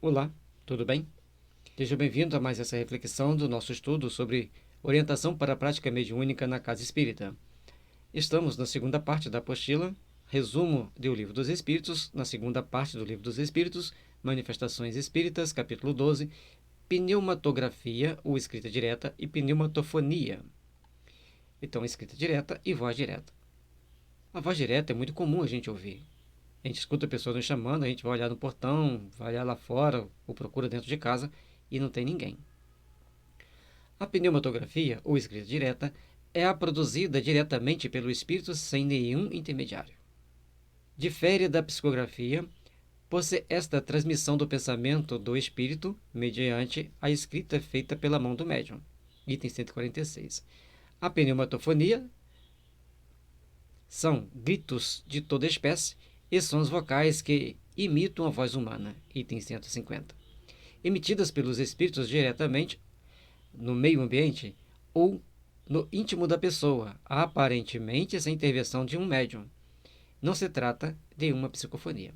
Olá, tudo bem? Seja bem-vindo a mais essa reflexão do nosso estudo sobre orientação para a prática mediúnica na Casa Espírita. Estamos na segunda parte da apostila, resumo do Livro dos Espíritos, na segunda parte do Livro dos Espíritos, Manifestações Espíritas, capítulo 12, pneumatografia, ou escrita direta, e pneumatofonia. Então, escrita direta e voz direta. A voz direta é muito comum a gente ouvir. A gente escuta a pessoa nos chamando, a gente vai olhar no portão, vai olhar lá fora, ou procura dentro de casa e não tem ninguém. A pneumatografia, ou escrita direta, é a produzida diretamente pelo espírito sem nenhum intermediário. Difere da psicografia, por ser esta transmissão do pensamento do espírito mediante a escrita feita pela mão do médium. Item 146. A pneumatofonia são gritos de toda espécie e sons vocais que imitam a voz humana. Item 150. Emitidas pelos espíritos diretamente no meio ambiente ou no íntimo da pessoa, aparentemente sem intervenção de um médium. Não se trata de uma psicofonia.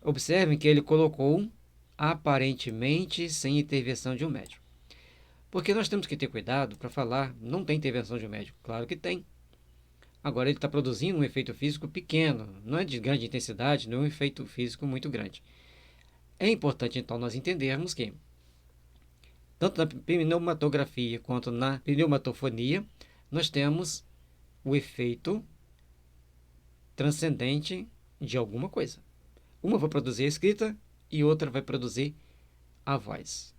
Observem que ele colocou aparentemente sem intervenção de um médium. Porque nós temos que ter cuidado para falar, não tem intervenção de um médium. Claro que tem. Agora ele está produzindo um efeito físico pequeno, não é de grande intensidade, não é um efeito físico muito grande. É importante então nós entendermos que tanto na pneumatografia quanto na pneumatofonia, nós temos o efeito transcendente de alguma coisa. Uma vai produzir a escrita e outra vai produzir a voz.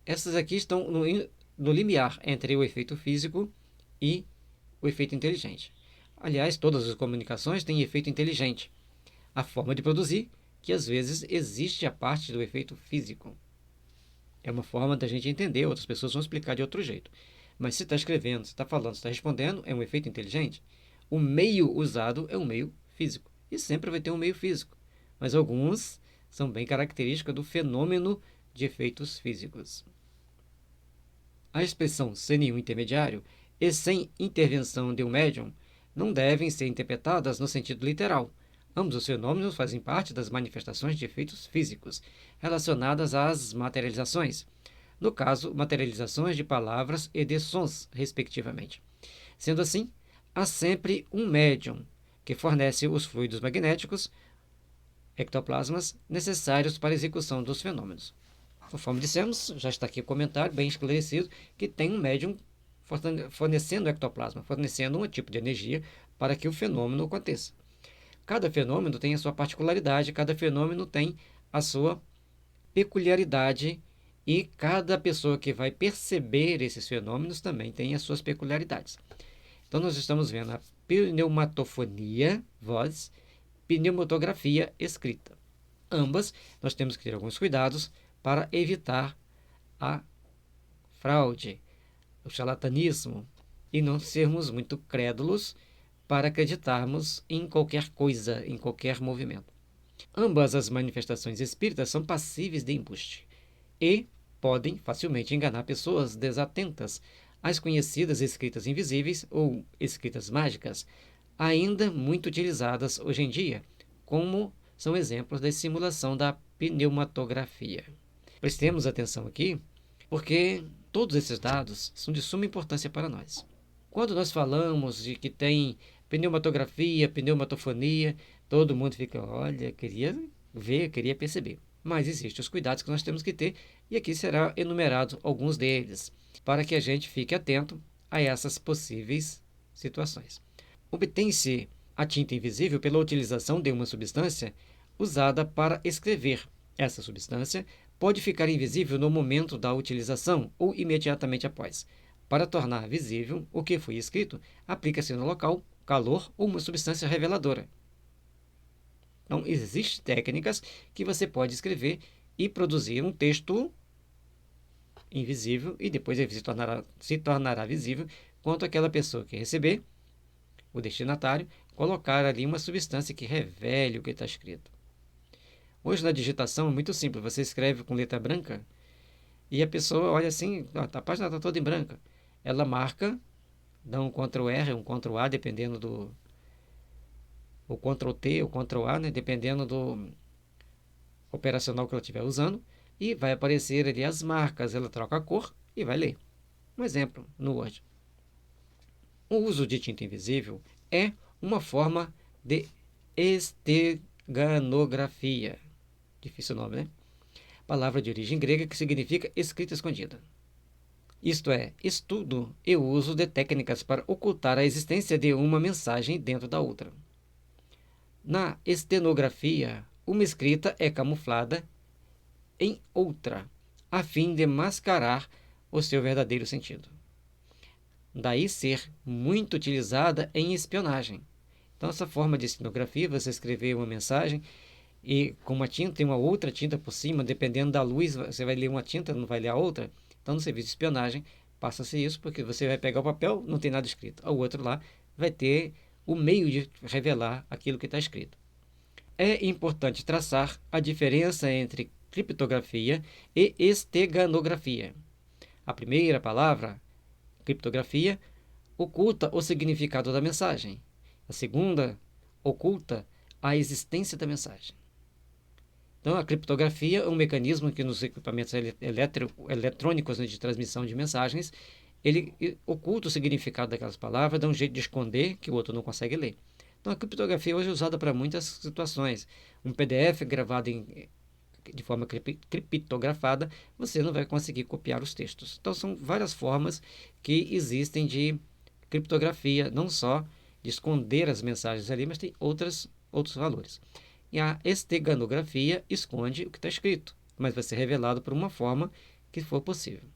Essas aqui estão no limiar entre o efeito físico e o efeito inteligente. Aliás, todas as comunicações têm efeito inteligente. A forma de produzir, que às vezes existe a parte do efeito físico. É uma forma da gente entender, outras pessoas vão explicar de outro jeito. Mas se está escrevendo, se está falando, se está respondendo, é um efeito inteligente. O meio usado é um meio físico. E sempre vai ter um meio físico. Mas alguns são bem característicos do fenômeno de efeitos físicos. A expressão sem nenhum intermediário e sem intervenção de um médium não devem ser interpretadas no sentido literal. Ambos os fenômenos fazem parte das manifestações de efeitos físicos, relacionadas às materializações. No caso, materializações de palavras e de sons, respectivamente. Sendo assim, há sempre um médium que fornece os fluidos magnéticos, ectoplasmas, necessários para a execução dos fenômenos. Conforme dissemos, já está aqui o comentário bem esclarecido, que tem um médium fornecendo ectoplasma, fornecendo um tipo de energia para que o fenômeno aconteça. Cada fenômeno tem a sua particularidade, cada fenômeno tem a sua peculiaridade e cada pessoa que vai perceber esses fenômenos também tem as suas peculiaridades. Então, nós estamos vendo a pneumatofonia, voz, pneumatografia, escrita. Ambas, nós temos que ter alguns cuidados para evitar a fraude, o charlatanismo e não sermos muito crédulos para acreditarmos em qualquer coisa, em qualquer movimento. Ambas as manifestações espíritas são passíveis de embuste e podem facilmente enganar pessoas desatentas às conhecidas escritas invisíveis ou escritas mágicas, ainda muito utilizadas hoje em dia, como são exemplos da simulação da pneumatografia. Prestemos atenção aqui, porque todos esses dados são de suma importância para nós. Quando nós falamos de que tem pneumatografia, pneumatofonia, todo mundo fica, olha, queria ver, queria perceber. Mas existem os cuidados que nós temos que ter, e aqui será enumerado alguns deles, para que a gente fique atento a essas possíveis situações. Obtém-se a tinta invisível pela utilização de uma substância usada para escrever. Essa substância pode ficar invisível no momento da utilização ou imediatamente após. Para tornar visível o que foi escrito, aplica-se no local calor ou uma substância reveladora. Então, existem técnicas que você pode escrever e produzir um texto invisível e depois ele se tornará visível quando aquela pessoa que receber, o destinatário, colocar ali uma substância que revele o que está escrito. Hoje na digitação é muito simples, você escreve com letra branca e a pessoa olha assim, a página está toda em branca. Ela marca, dá um Ctrl+R, um Ctrl+A, dependendo do... ou Ctrl+T, ou Ctrl+A, né, dependendo do operacional que ela estiver usando e vai aparecer ali as marcas, ela troca a cor e vai ler. Um exemplo no Word. O uso de tinta invisível é uma forma de esteganografia. Difícil nome, né? Palavra de origem grega que significa escrita escondida. Isto é, estudo e uso de técnicas para ocultar a existência de uma mensagem dentro da outra. Na estenografia, uma escrita é camuflada em outra, a fim de mascarar o seu verdadeiro sentido. Daí ser muito utilizada em espionagem. Então, essa forma de estenografia, você escrever uma mensagem e com uma tinta e uma outra tinta por cima, dependendo da luz, você vai ler uma tinta, não vai ler a outra. Então, no serviço de espionagem, passa-se isso, porque você vai pegar o papel, não tem nada escrito. O outro lá vai ter o meio de revelar aquilo que está escrito. É importante traçar a diferença entre criptografia e esteganografia. A primeira palavra, criptografia, oculta o significado da mensagem. A segunda oculta a existência da mensagem. Então, a criptografia é um mecanismo que nos equipamentos eletrônicos, né, de transmissão de mensagens, ele oculta o significado daquelas palavras, dá um jeito de esconder que o outro não consegue ler. Então, a criptografia hoje é usada para muitas situações. Um PDF gravado de forma criptografada, você não vai conseguir copiar os textos. Então, são várias formas que existem de criptografia, não só de esconder as mensagens ali, mas tem outros valores. E a esteganografia esconde o que está escrito, mas vai ser revelado por uma forma que for possível.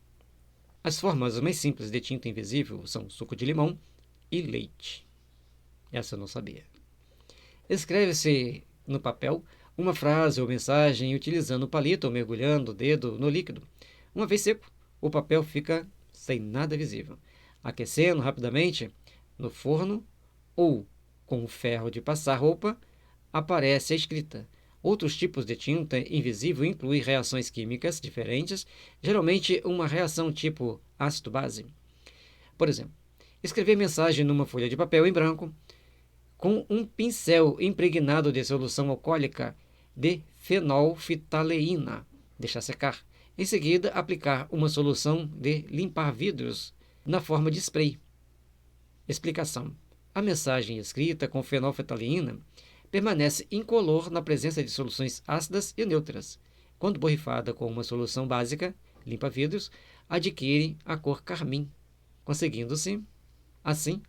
As formas mais simples de tinta invisível são suco de limão e leite. Essa eu não sabia. Escreve-se no papel uma frase ou mensagem utilizando o palito ou mergulhando o dedo no líquido. Uma vez seco, o papel fica sem nada visível. Aquecendo rapidamente no forno ou com o ferro de passar roupa, aparece a escrita. Outros tipos de tinta invisível incluem reações químicas diferentes, geralmente uma reação tipo ácido-base. Por exemplo, escrever mensagem numa folha de papel em branco com um pincel impregnado de solução alcoólica de fenolftaleína, deixar secar. Em seguida, aplicar uma solução de limpar vidros na forma de spray. Explicação: a mensagem escrita com fenolftaleína permanece incolor na presença de soluções ácidas e neutras. Quando borrifada com uma solução básica, limpa-vidros, adquire a cor carmim, conseguindo-se, assim,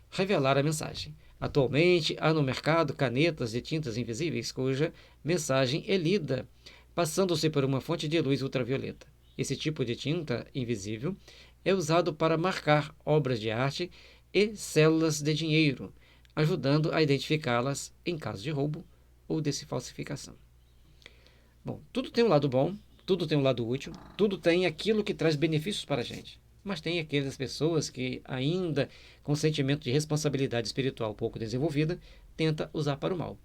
revelar a mensagem. Atualmente, há no mercado canetas de tintas invisíveis cuja mensagem é lida, passando-se por uma fonte de luz ultravioleta. Esse tipo de tinta invisível é usado para marcar obras de arte e células de dinheiro, ajudando a identificá-las em caso de roubo ou de falsificação. Bom, tudo tem um lado bom, tudo tem um lado útil, tudo tem aquilo que traz benefícios para a gente. Mas tem aquelas pessoas que ainda, com sentimento de responsabilidade espiritual pouco desenvolvida, tenta usar para o mal.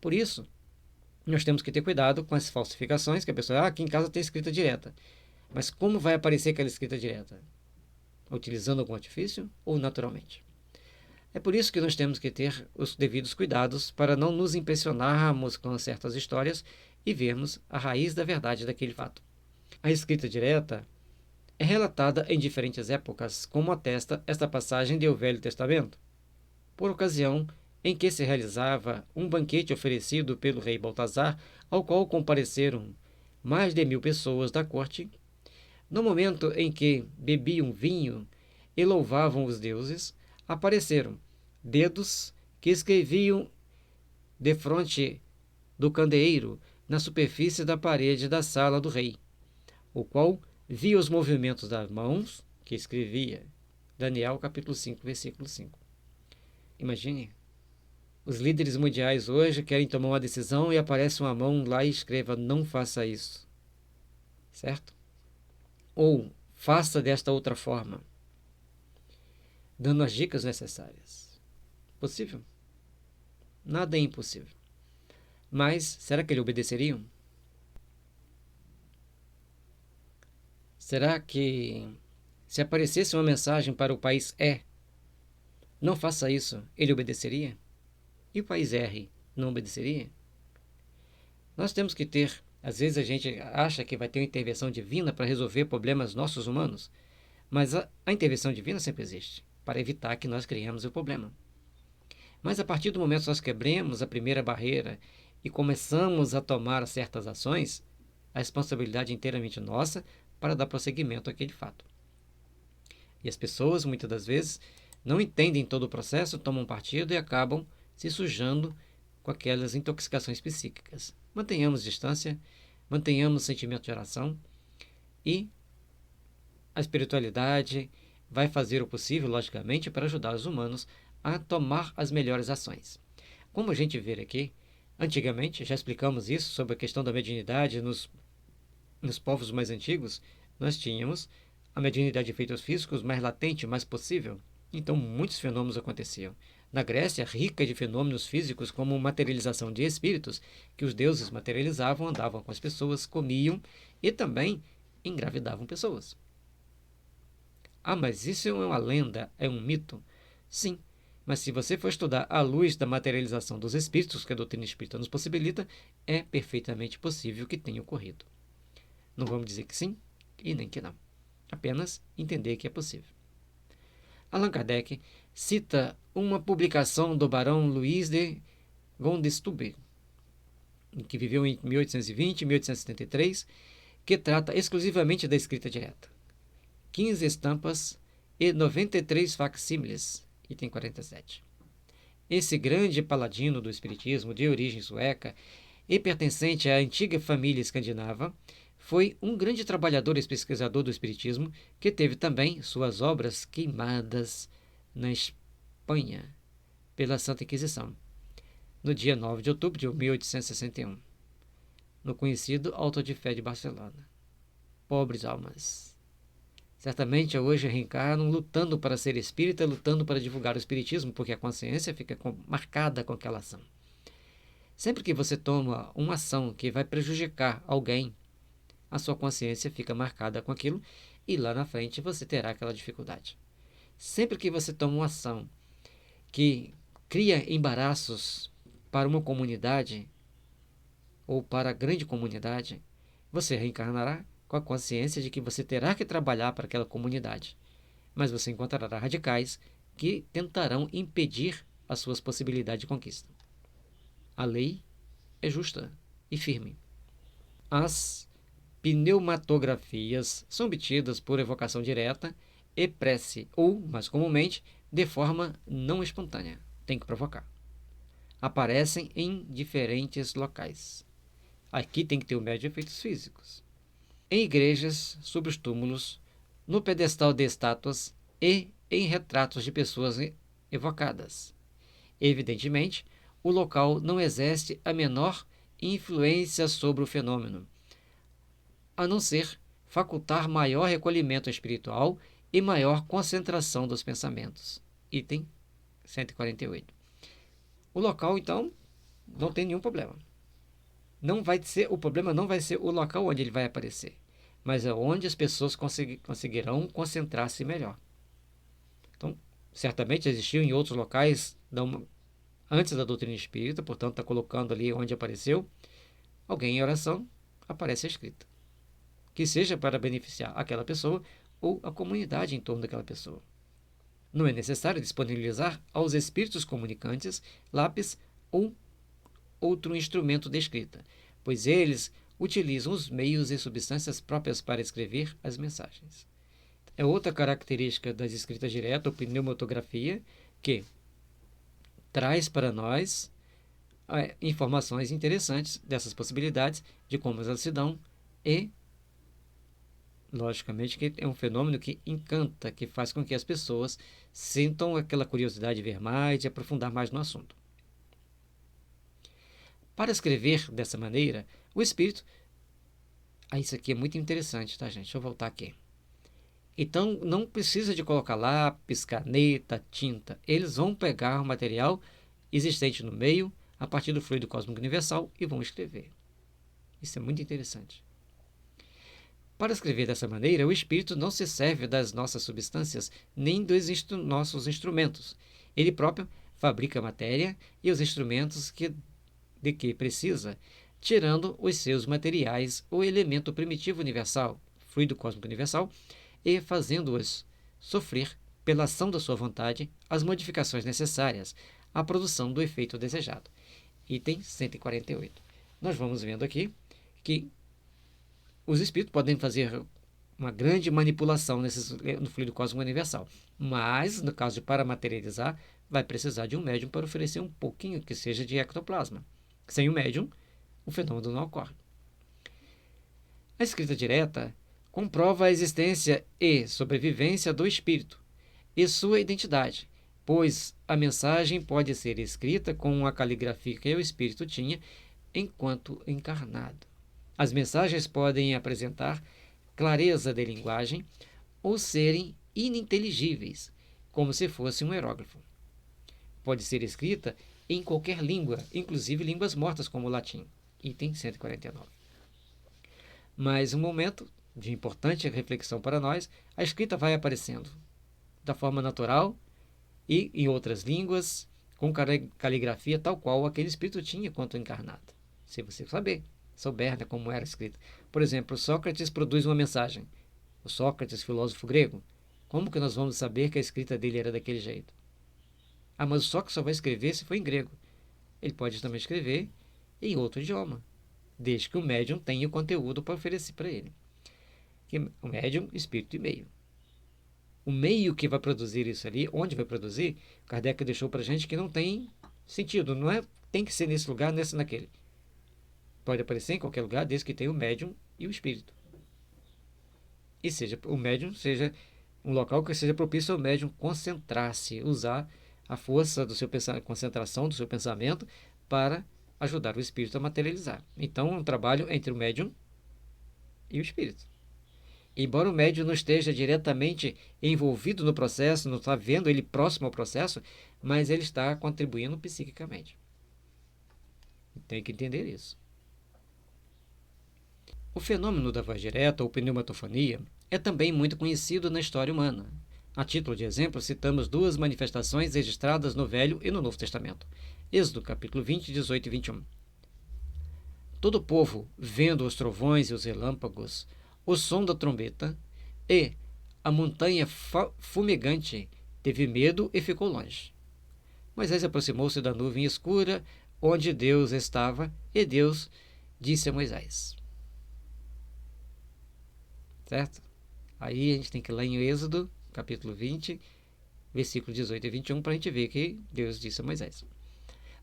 Por isso, nós temos que ter cuidado com as falsificações, que a pessoa, aqui em casa tem escrita direta. Mas como vai aparecer aquela escrita direta? Utilizando algum artifício ou naturalmente? É por isso que nós temos que ter os devidos cuidados para não nos impressionarmos com certas histórias e vermos a raiz da verdade daquele fato. A escrita direta é relatada em diferentes épocas, como atesta esta passagem do Velho Testamento. Por ocasião em que se realizava um banquete oferecido pelo rei Baltazar, ao qual compareceram mais de 1000 pessoas da corte, no momento em que bebiam vinho e louvavam os deuses, apareceram dedos que escreviam defronte do candeeiro na superfície da parede da sala do rei, o qual via os movimentos das mãos que escrevia. Daniel capítulo 5, versículo 5. Imagine, os líderes mundiais hoje querem tomar uma decisão e aparece uma mão lá e escreva: não faça isso. Certo? Ou faça desta outra forma, dando as dicas necessárias. Possível? Nada é impossível. Mas será que eles obedeceriam? Será que, se aparecesse uma mensagem para o país E, não faça isso, ele obedeceria? E o país R não obedeceria? Nós temos que ter Às vezes a gente acha que vai ter uma intervenção divina para resolver problemas nossos humanos, mas a intervenção divina sempre existe, para evitar que nós criemos o problema. Mas a partir do momento que nós quebremos a primeira barreira e começamos a tomar certas ações, a responsabilidade é inteiramente nossa para dar prosseguimento àquele fato. E as pessoas, muitas das vezes, não entendem todo o processo, tomam partido e acabam se sujando com aquelas intoxicações psíquicas. Mantenhamos distância, mantenhamos sentimento de oração e a espiritualidade vai fazer o possível, logicamente, para ajudar os humanos a tomar as melhores ações. Como a gente vê aqui, antigamente, já explicamos isso sobre a questão da mediunidade nos povos mais antigos, nós tínhamos a mediunidade de efeitos físicos mais latente, mais possível. Então, muitos fenômenos aconteciam. Na Grécia, rica de fenômenos físicos como materialização de espíritos, que os deuses materializavam, andavam com as pessoas, comiam e também engravidavam pessoas. Ah, mas isso é uma lenda, é um mito? Sim, mas se você for estudar à luz da materialização dos espíritos, que a doutrina espírita nos possibilita, é perfeitamente possível que tenha ocorrido. Não vamos dizer que sim e nem que não. Apenas entender que é possível. Allan Kardec cita uma publicação do barão Louis de Gondestube, que viveu em 1820 e 1873, que trata exclusivamente da escrita direta. 15 estampas e 93 facsímiles, item 47. Esse grande paladino do espiritismo, de origem sueca e pertencente à antiga família escandinava, foi um grande trabalhador e pesquisador do espiritismo que teve também suas obras queimadas na Espanha pela Santa Inquisição, no dia 9 de outubro de 1861, no conhecido Auto de Fé de Barcelona. Pobres almas. Certamente hoje reencarnam lutando para ser espírita, lutando para divulgar o espiritismo, porque a consciência fica marcada com aquela ação. Sempre que você toma uma ação que vai prejudicar alguém, a sua consciência fica marcada com aquilo e lá na frente você terá aquela dificuldade. Sempre que você toma uma ação que cria embaraços para uma comunidade ou para a grande comunidade, você reencarnará com a consciência de que você terá que trabalhar para aquela comunidade, mas você encontrará radicais que tentarão impedir as suas possibilidades de conquista. A lei é justa e firme. As pneumatografias são obtidas por evocação direta e prece, ou, mais comumente, de forma não espontânea. Tem que provocar. Aparecem em diferentes locais. Aqui tem que ter o médio de efeitos físicos. Em igrejas, sobre os túmulos, no pedestal de estátuas e em retratos de pessoas evocadas. Evidentemente, o local não exerce a menor influência sobre o fenômeno, a não ser facultar maior recolhimento espiritual e maior concentração dos pensamentos. Item 148. O local, então, não tem nenhum problema. O problema não vai ser o local onde ele vai aparecer, mas é onde as pessoas conseguirão concentrar-se melhor. Então, certamente existiu em outros locais antes da doutrina espírita, portanto, está colocando ali onde apareceu. Alguém em oração, aparece a escrita. Que seja para beneficiar aquela pessoa ou a comunidade em torno daquela pessoa. Não é necessário disponibilizar aos espíritos comunicantes lápis ou outro instrumento de escrita, pois eles utilizam os meios e substâncias próprias para escrever as mensagens. É outra característica das escritas diretas, ou pneumatografia, que traz para nós informações interessantes dessas possibilidades, de como elas se dão e, logicamente, que é um fenômeno que encanta, que faz com que as pessoas sintam aquela curiosidade de ver mais, de aprofundar mais no assunto. Para escrever dessa maneira, o espírito... isso aqui é muito interessante, tá, gente? Deixa eu voltar aqui. Então, não precisa de colocar lápis, caneta, tinta. Eles vão pegar o material existente no meio, a partir do fluido cósmico universal, e vão escrever. Isso é muito interessante. Para escrever dessa maneira, o espírito não se serve das nossas substâncias, nem dos nossos instrumentos. Ele próprio fabrica a matéria e os instrumentos de que precisa, tirando os seus materiais o elemento primitivo universal, fluido cósmico universal, e fazendo-os sofrer, pela ação da sua vontade, as modificações necessárias à produção do efeito desejado. Item 148. Nós vamos vendo aqui que os espíritos podem fazer uma grande manipulação no fluido cósmico universal, mas, no caso de paramaterializar, vai precisar de um médium para oferecer um pouquinho que seja de ectoplasma. Sem o médium, o fenômeno não ocorre. A escrita direta comprova a existência e sobrevivência do espírito e sua identidade, pois a mensagem pode ser escrita com a caligrafia que o espírito tinha enquanto encarnado. As mensagens podem apresentar clareza de linguagem ou serem ininteligíveis, como se fosse um hierógrafo. Pode ser escrita em qualquer língua, inclusive línguas mortas como o latim. Item 149. Mas um momento de importante reflexão para nós, a escrita vai aparecendo da forma natural e em outras línguas, com caligrafia tal qual aquele espírito tinha quando encarnado. Se você souber, né, como era escrito. Por exemplo, Sócrates produz uma mensagem. O Sócrates, filósofo grego, como que nós vamos saber que a escrita dele era daquele jeito? Ah, mas o Sócrates só vai escrever se for em grego. Ele pode também escrever em outro idioma, desde que o médium tenha o conteúdo para oferecer para ele. O médium, espírito e meio. O meio que vai produzir isso ali, onde vai produzir, Kardec deixou para a gente que não tem sentido, não é tem que ser nesse lugar, nesse naquele. Pode aparecer em qualquer lugar, desde que tenha o médium e o espírito. E seja o médium seja um local que seja propício ao médium concentrar-se, usar a força do seu pensamento, concentração do seu pensamento para ajudar o espírito a materializar. Então, é um trabalho entre o médium e o espírito. Embora o médium não esteja diretamente envolvido no processo, não está vendo ele próximo ao processo, mas ele está contribuindo psiquicamente. Tem que entender isso. O fenômeno da voz direta, ou pneumatofonia, é também muito conhecido na história humana. A título de exemplo, citamos duas manifestações registradas no Velho e no Novo Testamento. Êxodo, capítulo 20, 18 e 21. Todo o povo, vendo os trovões e os relâmpagos, o som da trombeta e a montanha fumegante, teve medo e ficou longe. Moisés aproximou-se da nuvem escura onde Deus estava, e Deus disse a Moisés. Certo? Aí a gente tem que ler em Êxodo, capítulo 20, versículo 18 e 21, para a gente ver que Deus disse a Moisés.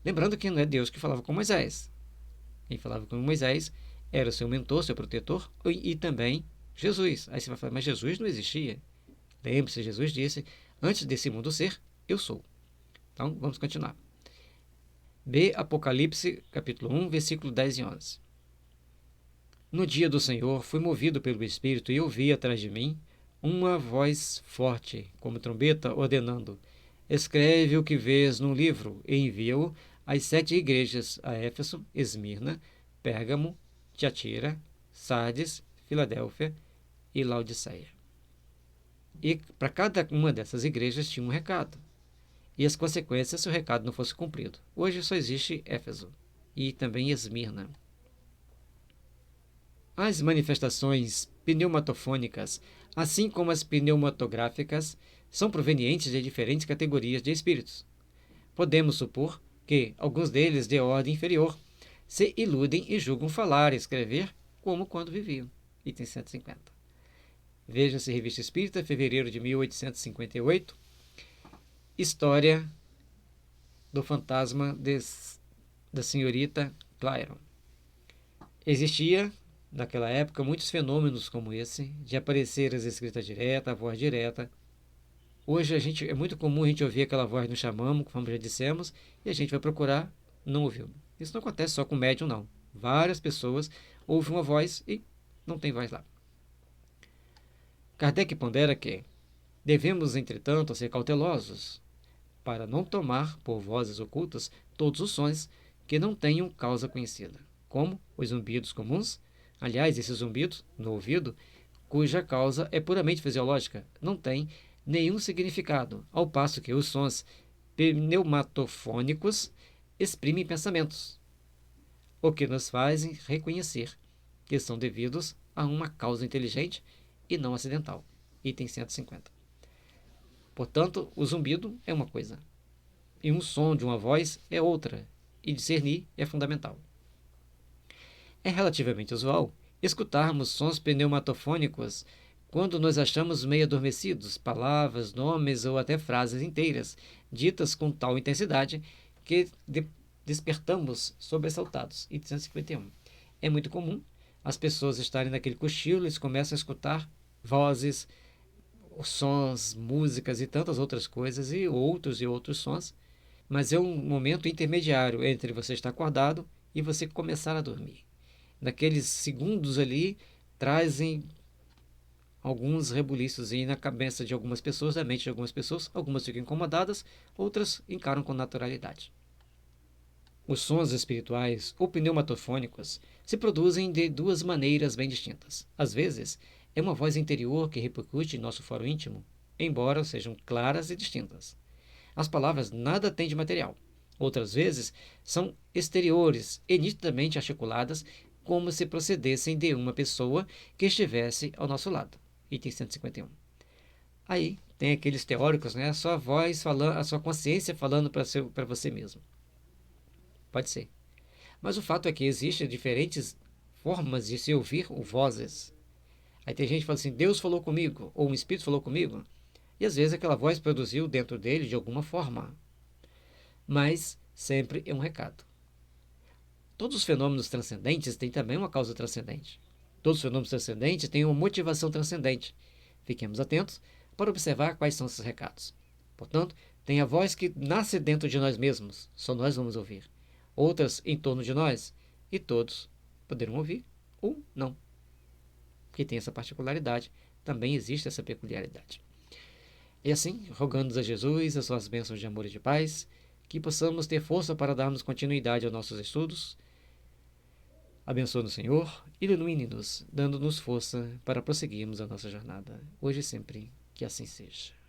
Lembrando que não é Deus que falava com Moisés. Quem falava com Moisés era o seu mentor, seu protetor, e também Jesus. Aí você vai falar, mas Jesus não existia. Lembre-se, Jesus disse, antes desse mundo ser, eu sou. Então, vamos continuar. B. Apocalipse, capítulo 1, versículo 10 e 11. No dia do Senhor, fui movido pelo Espírito e ouvi atrás de mim uma voz forte, como trombeta, ordenando: escreve o que vês num livro e envia-o às 7 igrejas, a Éfeso, Esmirna, Pérgamo, Tiatira, Sardes, Filadélfia e Laodiceia. E para cada uma dessas igrejas tinha um recado. E as consequências se o recado não fosse cumprido. Hoje só existe Éfeso e também Esmirna. As manifestações pneumatofônicas, assim como as pneumatográficas, são provenientes de diferentes categorias de espíritos. Podemos supor que alguns deles, de ordem inferior, se iludem e julgam falar e escrever como quando viviam. Item 150. Veja-se Revista Espírita, fevereiro de 1858. História do fantasma da senhorita Clairon. Existia, naquela época, muitos fenômenos como esse, de aparecer as escritas diretas, a voz direta. Hoje é muito comum a gente ouvir aquela voz no chamamo, como já dissemos, e a gente vai procurar, não ouviu. Isso não acontece só com o médium, não. Várias pessoas ouvem uma voz e não tem voz lá. Kardec pondera que devemos, entretanto, ser cautelosos para não tomar por vozes ocultas todos os sons que não tenham causa conhecida, como os zumbidos comuns. Aliás, esses zumbidos no ouvido, cuja causa é puramente fisiológica, não tem nenhum significado, ao passo que os sons pneumatofônicos exprimem pensamentos. o que nos fazem reconhecer que são devidos a uma causa inteligente e não acidental. Item 150. Portanto, o zumbido é uma coisa, e um som de uma voz é outra, e discernir é fundamental. É relativamente usual escutarmos sons pneumatofônicos quando nos achamos meio adormecidos, palavras, nomes ou até frases inteiras, ditas com tal intensidade que despertamos sobressaltados. Item 151. É muito comum as pessoas estarem naquele cochilo e começam a escutar vozes, sons, músicas e tantas outras coisas e outros sons, mas é um momento intermediário entre você estar acordado e você começar a dormir. Naqueles segundos ali, trazem alguns rebuliços aí na cabeça de algumas pessoas, na mente de algumas pessoas, algumas ficam incomodadas, outras encaram com naturalidade. Os sons espirituais ou pneumatofônicos se produzem de duas maneiras bem distintas. Às vezes, é uma voz interior que repercute em nosso foro íntimo, embora sejam claras e distintas. As palavras nada têm de material. Outras vezes, são exteriores e nitidamente articuladas, como se procedessem de uma pessoa que estivesse ao nosso lado. Item 151. Aí tem aqueles teóricos, né? A sua voz falando, a sua consciência falando para você mesmo. Pode ser. Mas o fato é que existem diferentes formas de se ouvir vozes. Aí tem gente que fala assim, Deus falou comigo, ou um espírito falou comigo. E às vezes aquela voz produziu dentro dele de alguma forma. Mas sempre é um recado. Todos os fenômenos transcendentes têm também uma causa transcendente. Todos os fenômenos transcendentes têm uma motivação transcendente. Fiquemos atentos para observar quais são esses recados. Portanto, tem a voz que nasce dentro de nós mesmos, só nós vamos ouvir. Outras em torno de nós, e todos poderão ouvir ou não. Que tem essa particularidade, também existe essa peculiaridade. E assim, rogando a Jesus as suas bênçãos de amor e de paz, que possamos ter força para darmos continuidade aos nossos estudos. Abençoe-nos, Senhor, ilumine-nos, dando-nos força para prosseguirmos a nossa jornada, hoje e sempre, que assim seja.